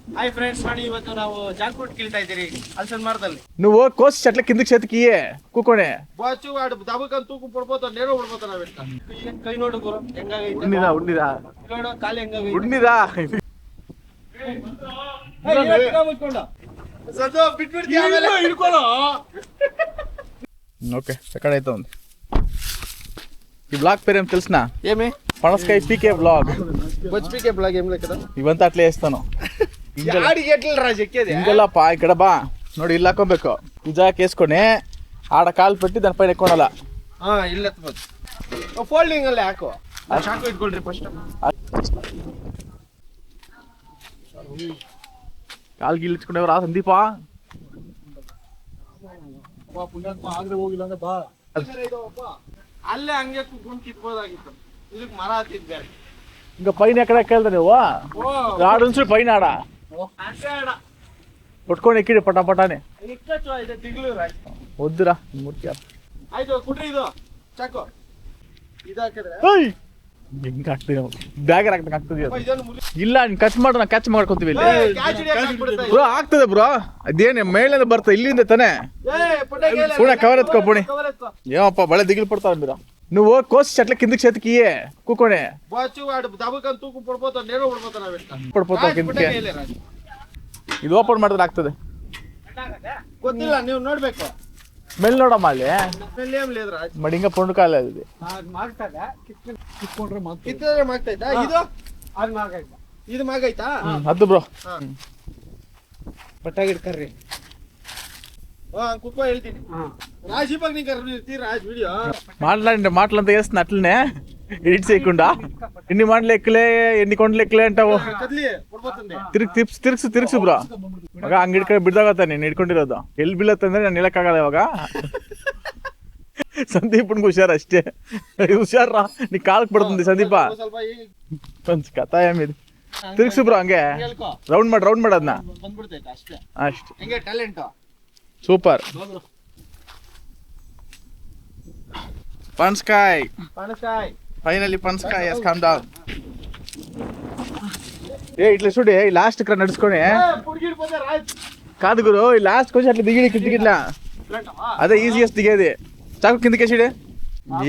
Hi friends, ನೋಡಿ ಇವತ್ತು ನಾವು ಜಾಕ್ ಫ್ರೂಟ್ ಕೀಳ್ತಾ ಇದ್ದೀರಿ ಹಲಸಿನ ಮರದಲ್ಲಿ. నువ్వు కోసి చెట్ల కిందకి చేతికియే కూకోనే ಬಾಚು ಆಡು ದಬಕನ್ ತೂಕು ಪಡ್ಬೋತ ನೇರೋ ಬಿಡ್ಬೋತ ನಾವೆಲ್ಲ. ಕೈ ನೋಡು ಗುರು ಹೆಂಗಾಗೈತೆ. ఉన్నిరా ನೋಡು ಕಾಲು ಹೆಂಗಾಗೈತೆ. ఉన్నిరా ಸದ್ದು ಬಿಟ್ಬಿಡ್ತೀಯ ಆಮೇಲೆ ಹಿಡ್ಕೊಳ್ಳೋ. ఓకే ఎక్కడ అయితే ఉంది ఈ బ్లాగ్ పేరేం తెలుసునా? ఏమి పనసకాయ పీకే బ్లాగ్. బొచ్చిపీకే బ్లాగ్ ఏం లెక్క ఇవంతా అట్లా వేస్తాను. ಯಾಡಿಗೆ ಎಟ್ಲ ರಾಜ್ ಎಕ್కేది ಹಿಂಗೆಲ್ಲಪ್ಪ ಈ ಕಡೆ ಬಾ ನೋಡಿ, ಇಲ್ಲಿ ಹಾಕೋಬೇಕು. ಈ ಜಾಗಕ್ಕೆ వేసుకొని ಆಡ ಕಾಲು పెట్టి దానిపైన ఎక్కొనాల. ಇಲ್ಲ ಎತ್ತಬಹುದು. ಫೋಲ್ಡಿಂಗ್ ಅಲ್ಲಿ ಹಾಕು. ಶಾಕು ಇಟ್ಕೊಳ್ರಿ ಫಸ್ಟ್. ಕಾಲು ಗೀಲ್ ಇಟ್ಕೊಂಡೇವ್ರ ಸಂದೀಪ. ಹೋಗಿಲ್ಲ ಅಂದ್ರೆ ಬಾ. ಅಲ್ಲೇ ಹಂಗೆ ಕುತ್ಕೊಂಡು ಕಿತ್ಬೋದಾಗಿತ್ತು. ಇದಕ್ಕೆ ಮರ ಹತ್ತಿದ್ದೆ. ఇంకా పైన ఎక్కడ ఎక్కాలి నువ్వు? ఆడు నుంచి పైన ఆడ పట్టుకొని ఎక్కిడి పటాపటాని. వద్దురా మూర్తి. ಆಯ್ತು ಕುಡ್ರಿ ಇದು ಚಾಕು ಇದಾಕಿದ್ರೆ ಹೆಂಗ ಆಗ್ತದೆ ಬ್ಯಾಗ್ ಆಗ್ತದೆ. ಇಲ್ಲ ನೀನ್ ಕಚ್ ಮಾಡು, ನಾ ಕ್ಯಾಚ್ ಮಾಡ್ಕೊಂತೀವಿ ಇಲ್ಲಿ. ಬ್ರೋ ಆಗ್ತದೆ ಬ್ರೋ, ಅದೇನು ಮೇಲಿಂದ ಬರ್ತದೆ ಇಲ್ಲಿಂದ ತಾನೆ. ಪುಣ ಕವರ್ ಎತ್ಕೋ ಪುಣಿ. ఏమప్ప బಳೆ దిగులు పడతావు మీరు. నువ్వు కోసి చెట్ల కిందకి చేతికి కూకోనే ಬಾಚು ಆಡು ದಬಕನ್ ತೂಕು ಪಡ್ಬೋತ ನೇರೋ ಬಿಡ್ಬೋತ ನಾವೆಲ್ಲ. ಪಡ್ಬೋತಾವ ಕಿಂದಕ್ಕೆ. ಇದು ಓಪನ್ ಮಾಡಿದ್ರೆ ಆಗ್ತದೆ. ಗೊತ್ತಿಲ್ಲ, ನೀವು ನೋಡ್ಬೇಕು. ಸ್ಮೆಲ್ ನೋಡಮ್ಮ ಅಲ್ಲಿ ಏಮ್ లేదు ರಾಜ್. ಮಡಿಂಗ ಪುಂಡು ಕಾಲ ಇದೆ. ಕಿತ್ತಿದ್ರೆ ಮಾಗ್ತೈತಾ? ಇದು ಅದು ಮಾಗೈತಾ? ಇದು ಮಾಗೈತಾ? ಅದು ಬ್ರೋ ಬಟ್ಟಾಗಿ ಇಟ್ಕರ್ರಿ. కుక్క వెళ్తుంది రాజీబాగ్ నీ కర్రీ రాజ్ వీడియో మాటలంతా వేస్తున్నా అట్లనే ఎడిట్ చేయకుండా. ఎన్ని మాటలు ఎక్కలే ఎన్ని కొండలు ఎక్కలే అంటావు. ತಿರ್ಗ್ಸು ಬ್ರೋ. ಮಗ ಹಂಗ ಹಿಡ್ಕೊಂಡು ಬಿಡ್ದಾಗತ್ತ ನೀನು ಹಿಡ್ಕೊಂಡಿರೋದು. ಎಲ್ಲಿ ಬೀಳತ್ತಂದ್ರೆ ನಾನು ಹೇಳಕ್ಕಾಗಲ್ಲ ಇವಾಗ. ಸಂದೀಪನ್ಗೆ ಹುಷಾರು ಅಷ್ಟೇ. ಹುಷಾರ ನೀ ಕಾಲಕ್ಕೆ ಬಡ್ತಂದಿ ಸಂದೀಪ. ಕಥಾ ಏಮಿದೆ. ತಿರ್ಗ್ಸು ಬ್ರೋ, ಹಂಗೆ ರೌಂಡ್ ಮಾಡಿ ಅದನ್ನ ಅಷ್ಟೇ. ಸೂಪರ್. ಪನಸಕಾಯಿ ಫೈನಲಿ ಪನಸಕಾಯಿ ಎಸ್ ಕಾಮ್ ಡೌನ್. ఇట్లా చూడు, ఈ లాస్ట్ ఇక్కడ నడుచుకొని కాదు గురు, ఈ లాస్ట్ కొంచెం అట్లా దిగిట్లా అదే ఈజియెస్ట్ దిగేది. చాకు కిందకేసిడే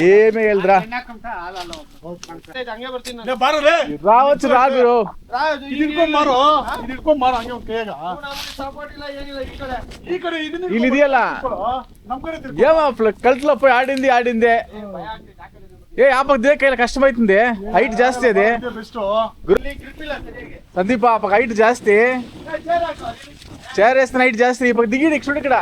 ఏమే వెళ్ళరా. రావచ్చు రా గురు. ಇಲ್ಲಿ ಇದೆಯಲ್ಲ ఏమో కల్ట్లో పోయి ఆడిందే. ఏ ఆపక దిగ కష్టమైతుంది, హైట్ జాస్తి అది. సందీప ఆ పక్క హైట్ జాస్తి, చేరేస్తున్న హైట్ జాస్తి. ఈ పక్క దిగిడి చూడు ఇక్కడ.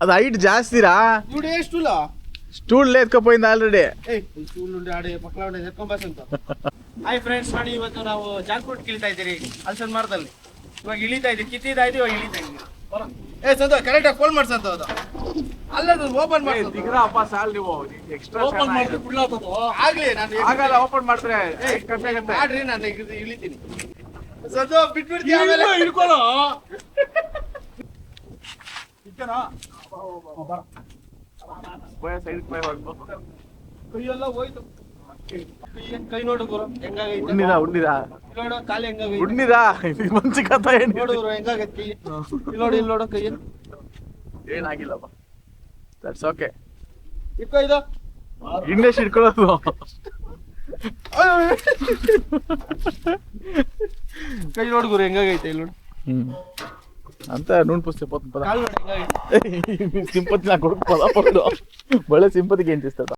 అది హైట్ జాస్తిరా. స్టూల్ ఎత్తుకపోయింది ఆల్రెడీ. ಹಾಯ್ ಫ್ರೆಂಡ್ಸ್, ನೋಡಿ ಇವತ್ತು ನಾವು ಜಾಕ್ ಫ್ರೂಟ್ ಕೀಳ್ತಾ ಇದ್ದೀರಿ ಹಲಸಿನ ಮರದಲ್ಲಿ. ಇವಾಗ ಇಳಿತಾ ಇದ್ದೀವಿ, ಕಿತ್ತಿದಾಯ್ತು, ಇವಾಗ ಇಳಿತಾ ಇದ್ದೀವಿ. ಸಂತೋ ಕರೆಕ್ಟಾಗಿ ಫೋನ್ ಮಾಡ್ಸಂತ ಅದು ಅಲ್ಲದು ಓಪನ್ ಮಾಡಿ ಆಗ್ಲಿ. ನಾನು ಆಗಲ್ಲ, ಓಪನ್ ಮಾಡಿದ್ರೆ ಮಾಡ್ರಿ, ನಾನು ಇಳಿತೀನಿ. ಸಂತೋ ಬಿಟ್ಬಿಡ್ತೀಯ ಆಮೇಲೆ ಹಿಡ್ಕೊಳ್ಳೋ. ಕೈಯೆಲ್ಲ ಹೋಯ್ತು. ಕೈ ನೋಡು ಗುರು ಹೆಂಗಾಗೈತೆ. ఉన్నిరా ನೋಡು ಕಾಲು ಹೆಂಗಾಗೈತೆ. ఉన్నిరా మంచి కథ. ನೋಡು ಗುರು ಹೆಂಗಾಗೈತೆ ಕೈ. ಇಲ್ಲಿ ನೋಡು ಕೈ ಏನಾಗಿಲ್ಲಪ್ಪ. That's okay. ಇಟ್ಕೋ ಇದು ಇಂಗ್ಲಿಷ್ ಇಟ್ಕೊಳ್ಳೋದು. ಕೈ ನೋಡು ಗುರು ಹೆಂಗಾಗೈತೆ. ಇಲ್ಲಿ ನೋಡು ಅಂತ ನೂನ್ ಪುಸ್ತಕ ಕಾಲು ನೋಡು ಹೆಂಗಾಗೈತೆ. సింపతి నా కొడుకు పద పడు బళ్ళ సింపతికి ఏం చేస్తాడు.